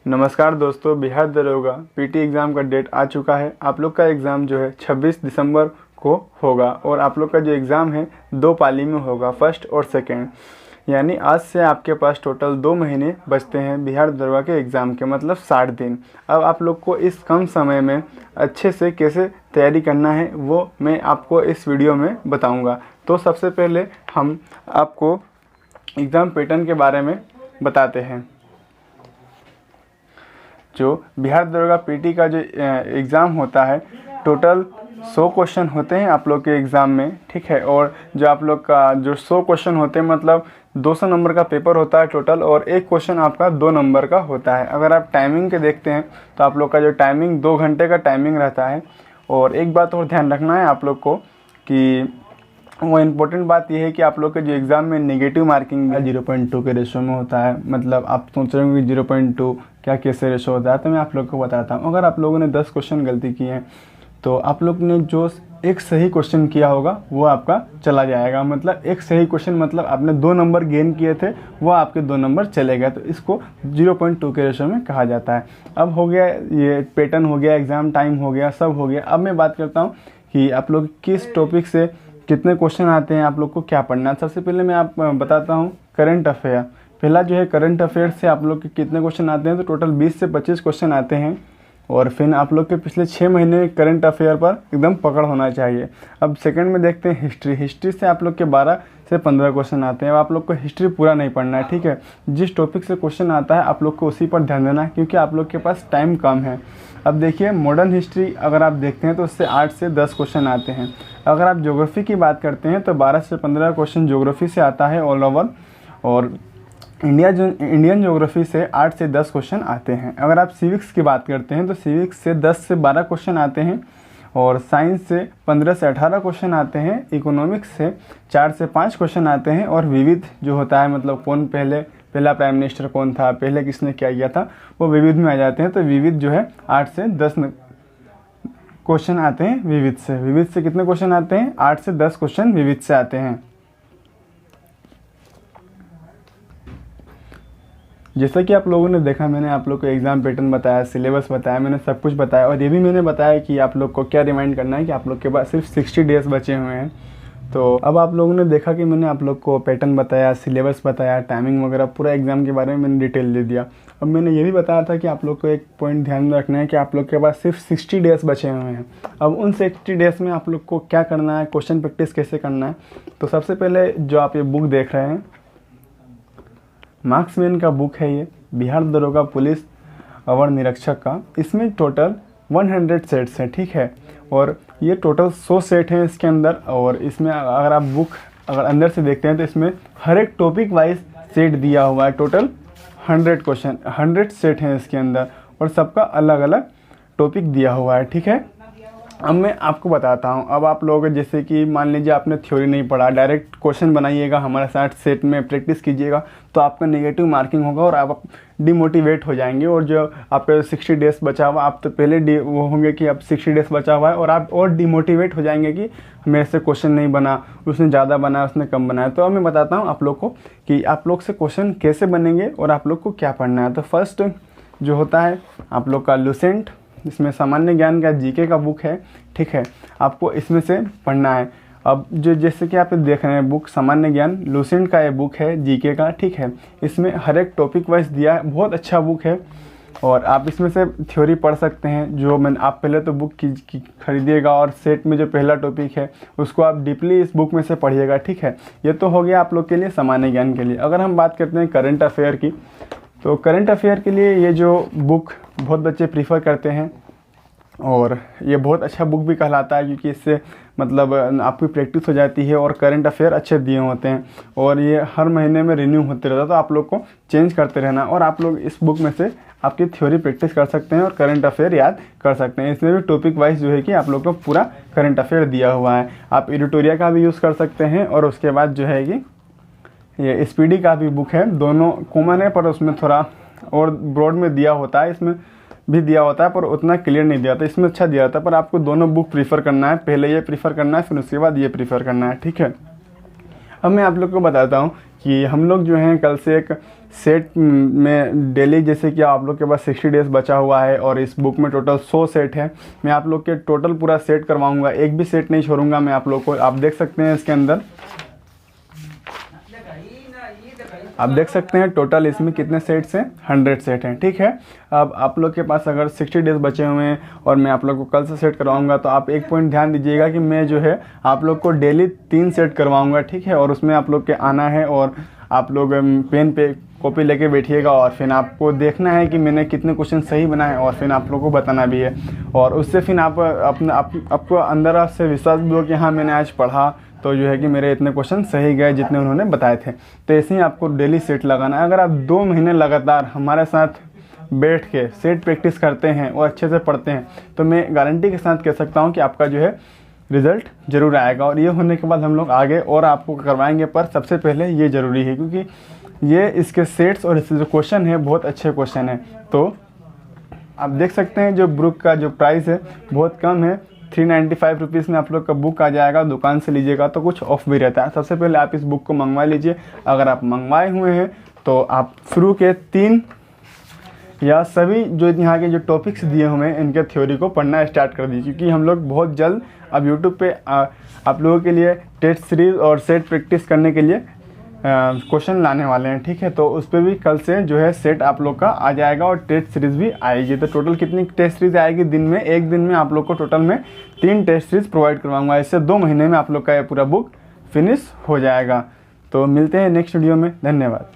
नमस्कार दोस्तों, बिहार दरोगा पीटी एग्ज़ाम का डेट आ चुका है। आप लोग का एग्ज़ाम जो है 26 दिसंबर को होगा और आप लोग का जो एग्ज़ाम है 2 पाली में होगा, फर्स्ट और सेकेंड। यानी आज से आपके पास टोटल 2 महीने बचते हैं बिहार दरोगा के एग्ज़ाम के, मतलब 60 दिन। अब आप लोग को इस कम समय में अच्छे से कैसे तैयारी करना है वो मैं आपको इस वीडियो में बताऊँगा। तो सबसे पहले हम आपको एग्ज़ाम पैटर्न के बारे में बताते हैं। जो बिहार दरोगा पीटी का जो एग्ज़ाम होता है, टोटल 100 क्वेश्चन होते हैं आप लोग के एग्ज़ाम में, ठीक है। और जो आप लोग का जो 100 क्वेश्चन होते हैं, मतलब 200 नंबर का पेपर होता है टोटल, और एक क्वेश्चन आपका 2 नंबर का होता है। अगर आप टाइमिंग के देखते हैं तो आप लोग का जो टाइमिंग 2 घंटे का टाइमिंग रहता है। और एक बात और ध्यान रखना है आप लोग को कि वो इम्पोर्टेंट बात यह है कि आप लोग के जो एग्ज़ाम में नेगेटिव मार्किंग 0.2 के रेशो में होता है। मतलब आप सोच रहे होंगे 0.2 क्या कैसे रेशो होता है, तो मैं आप लोग को बताता हूँ। अगर आप लोगों ने 10 क्वेश्चन गलती किए हैं तो आप लोग ने जो एक सही क्वेश्चन किया होगा वो आपका चला जाएगा। मतलब एक सही क्वेश्चन, मतलब आपने 2 नंबर गेन किए थे, वो आपके 2 नंबर चले गए, तो इसको 0.2 के रेशो में कहा जाता है। अब हो गया, ये पैटर्न हो गया, एग्ज़ाम टाइम हो गया, सब हो गया। अब मैं बात करता हूँ कि आप लोग किस टॉपिक से कितने क्वेश्चन आते हैं, आप लोग को क्या पढ़ना है। सबसे पहले मैं आप बताता हूँ करंट अफेयर। पहला जो है करंट अफेयर से आप लोग के कितने क्वेश्चन आते हैं, तो टोटल 20 से 25 क्वेश्चन आते हैं। और फिर आप लोग के पिछले 6 महीने करंट अफेयर पर एकदम पकड़ होना चाहिए। अब सेकंड में देखते हैं हिस्ट्री। हिस्ट्री से आप लोग के 12 से 15 क्वेश्चन आते हैं। अब आप लोग को हिस्ट्री पूरा नहीं पढ़ना है, ठीक है। जिस टॉपिक से क्वेश्चन आता है आप लोग को उसी पर ध्यान देना है, क्योंकि आप लोग के पास टाइम कम है। अब देखिए, मॉडर्न हिस्ट्री अगर आप देखते हैं तो उससे 8 से 10 क्वेश्चन आते हैं। अगर आप ज्योग्राफी की बात करते हैं तो 12 से 15 क्वेश्चन ज्योग्राफी से आता है ऑल ओवर। और इंडियन ज्योग्राफी से 8 से 10 क्वेश्चन आते हैं। अगर आप सिविक्स की बात करते हैं तो सिविक्स से 10 से 12 क्वेश्चन आते हैं। और साइंस से 15 से 18 क्वेश्चन आते हैं। इकोनॉमिक्स से 4 से 5 क्वेश्चन आते हैं। और विविध जो होता है, मतलब कौन पहला प्राइम मिनिस्टर कौन था, पहले किसने क्या किया था, वो विविध में आ जाते हैं। तो विविध जो है 8 से 10 क्वेश्चन आते हैं विविध से। विविध से कितने क्वेश्चन आते हैं? 8 से 10 क्वेश्चन विविध से आते हैं। जैसा कि आप लोगों ने देखा, मैंने आप लोग को एग्ज़ाम पैटर्न बताया, सिलेबस बताया, मैंने सब कुछ बताया। और ये भी मैंने बताया कि आप लोग को क्या रिमाइंड करना है कि आप लोग के पास सिर्फ 60 डेज बचे हुए हैं। तो अब आप लोगों ने देखा कि मैंने आप लोग को पैटर्न बताया, सिलेबस बताया, टाइमिंग वगैरह पूरा एग्ज़ाम के बारे में मैंने डिटेल दे दिया। अब मैंने ये भी बताया था कि आप लोग को एक पॉइंट ध्यान में रखना है कि आप लोग के पास सिर्फ 60 डेज बचे हुए हैं। अब उन 60 डेज में आप लोग को क्या करना है, क्वेश्चन प्रैक्टिस कैसे करना है। तो सबसे पहले जो आप ये बुक देख रहे हैं, मार्क्समैन का बुक है, ये बिहार दरोगा पुलिस अवर निरीक्षक का। इसमें टोटल 100 सेट्स हैं, ठीक है। और ये टोटल 100 सेट हैं इसके अंदर। और इसमें अगर आप बुक अगर अंदर से देखते हैं तो इसमें हर एक टॉपिक वाइज सेट दिया हुआ है। टोटल 100 सेट हैं इसके अंदर, और सबका अलग अलग टॉपिक दिया हुआ है, ठीक है। अब मैं आपको बताता हूँ। अब आप लोग जैसे कि मान लीजिए आपने थ्योरी नहीं पढ़ा, डायरेक्ट क्वेश्चन बनाइएगा, हमारे साथ सेट में प्रैक्टिस कीजिएगा, तो आपका नेगेटिव मार्किंग होगा और आप डिमोटिवेट हो जाएंगे। और जो आपका 60 डेज बचा हुआ, आप तो पहले वो होंगे कि अब 60 डेज बचा हुआ है, और आप और डिमोटिवेट हो जाएंगे कि मेरे से क्वेश्चन नहीं बना, उसने ज़्यादा बनाया, उसने कम बनाया। तो अब मैं बताता हूँ आप लोग को कि आप लोग से क्वेश्चन कैसे बनेंगे और आप लोग को क्या पढ़ना है। तो फर्स्ट जो होता है आप लोग का लुसेंट, इसमें सामान्य ज्ञान का जीके का बुक है, ठीक है। आपको इसमें से पढ़ना है। अब जो जैसे कि आप देख रहे हैं बुक, सामान्य ज्ञान लुसेंट का ये बुक है जीके का, ठीक है। इसमें हर एक टॉपिक वाइज दिया है, बहुत अच्छा बुक है। और आप इसमें से थ्योरी पढ़ सकते हैं। जो आप पहले तो बुक की खरीदिएगा, और सेट में जो पहला टॉपिक है उसको आप डीपली इस बुक में से पढ़िएगा, ठीक है। ये तो हो गया आप लोग के लिए सामान्य ज्ञान के लिए। अगर हम बात करते हैं करंट अफेयर की, तो करंट अफेयर के लिए ये जो बुक बहुत बच्चे प्रीफर करते हैं, और ये बहुत अच्छा बुक भी कहलाता है, क्योंकि इससे मतलब आपकी प्रैक्टिस हो जाती है और करंट अफेयर अच्छे दिए होते हैं। और ये हर महीने में रिन्यू होते रहता है, तो आप लोग को चेंज करते रहना। और आप लोग इस बुक में से आपकी थ्योरी प्रैक्टिस कर सकते हैं और करंट अफेयर याद कर सकते हैं। इसमें भी टॉपिक वाइज जो है कि आप लोग को पूरा करंट अफेयर दिया हुआ है। आप एडिटोरिया का भी यूज़ कर सकते हैं, और उसके बाद जो है कि ये स्पीडी का भी बुक है। दोनों कॉमन है, पर उसमें थोड़ा और ब्रॉड में दिया होता है, इसमें भी दिया होता है पर उतना क्लियर नहीं दिया था। इसमें अच्छा दिया था, पर आपको दोनों बुक प्रीफर करना है। पहले ये प्रीफर करना है, फिर उसके बाद ये प्रीफर करना है, ठीक है। अब मैं आप लोग को बताता हूँ कि हम लोग जो हैं कल से एक सेट में डेली, जैसे कि आप लोग के पास 60 डेज़ बचा हुआ है और इस बुक में टोटल 100 सेट है। मैं आप लोग के टोटल पूरा सेट करवाऊंगा, एक भी सेट नहीं छोड़ूंगा मैं आप लोग को। आप देख सकते हैं इसके अंदर, आप देख सकते हैं टोटल इसमें कितने सेट्स हैं, 100 सेट हैं, ठीक है। अब आप लोग के पास अगर 60 डेज़ बचे हुए हैं और मैं आप लोग को कल से सेट करवाऊंगा, तो आप एक पॉइंट ध्यान दीजिएगा कि मैं जो है आप लोग को डेली 3 सेट करवाऊंगा, ठीक है। और उसमें आप लोग के आना है और आप लोग पेन पे कॉपी लेके बैठिएगा और फिर आपको देखना है कि मैंने कितने क्वेश्चन सही बनाए और फिर आप लोगों को बताना भी है। और उससे फिर आप आपको अंदर से विश्वास भी हो कि हाँ मैंने आज पढ़ा तो जो है कि मेरे इतने क्वेश्चन सही गए जितने उन्होंने बताए थे। तो ऐसे ही आपको डेली सेट लगाना है। अगर आप 2 महीने लगातार हमारे साथ बैठ के सेट प्रैक्टिस करते हैं और अच्छे से पढ़ते हैं, तो मैं गारंटी के साथ कह सकता हूँ कि आपका जो है रिज़ल्ट ज़रूर आएगा। और ये होने के बाद हम लोग आगे और आपको करवाएंगे, पर सबसे पहले ये ज़रूरी है क्योंकि ये इसके सेट्स और इसके जो क्वेश्चन है बहुत अच्छे क्वेश्चन हैं। तो आप देख सकते हैं जो बुक का जो प्राइस है बहुत कम है, 395 रुपीज़ में आप लोग का बुक आ जाएगा। दुकान से लीजिएगा तो कुछ ऑफ भी रहता है। सबसे पहले आप इस बुक को मंगवा लीजिए। अगर आप मंगवाए हुए हैं तो आप शुरू के 3 या सभी जो यहाँ के जो टॉपिक्स दिए हुए हैं इनके थ्योरी को पढ़ना स्टार्ट कर दीजिए, क्योंकि हम लोग बहुत जल्द अब यूट्यूब पे आप लोगों के लिए टेस्ट सीरीज़ और सेट प्रैक्टिस करने के लिए क्वेश्चन लाने वाले हैं, ठीक है। तो उस पर भी कल से जो है सेट आप लोग का आ जाएगा और टेस्ट सीरीज़ भी आएगी। तो टोटल कितनी टेस्ट सीरीज़ आएगी दिन में, एक दिन में आप लोग को टोटल में 3 टेस्ट सीरीज़ प्रोवाइड करवाऊंगा। इससे 2 महीने में आप लोग का ये पूरा बुक फिनिश हो जाएगा। तो मिलते हैं नेक्स्ट वीडियो में, धन्यवाद।